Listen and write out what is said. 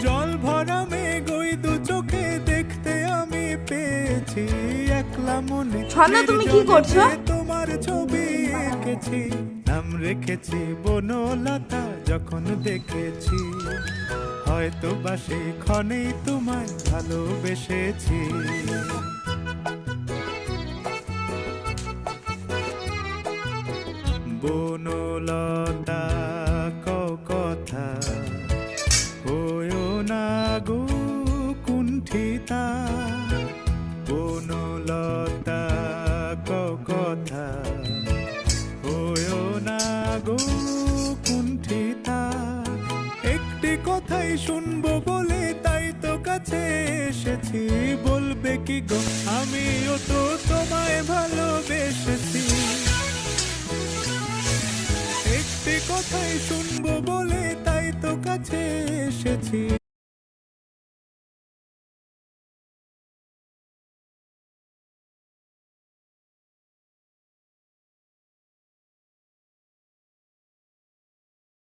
জল ভরা মেঘ ওই দু চোখে দেখতে আমি পেয়েছি, একলা মনে ছন্দা, তুমি কি করছো? তোমার ছবি এঁকেছি, নাম রেখেছি বনলতা যখন দেখেছি, হয়তো বা সেই ক্ষণেই তোমায় ভালোবেসেছি। বনলতা কথা হয়ো না গো কুণ্ঠিতা, বনলতা কথা হয়ো না গো কুণ্ঠিতা, একটি কথাই শুনবো বলে তাই তো কাছে এসেছি, বলবে কি গো আমিও তো তোমায় ভালোবেসেছি, একটি কথাই শুনবো বলে তাই তো কাছে এসেছি,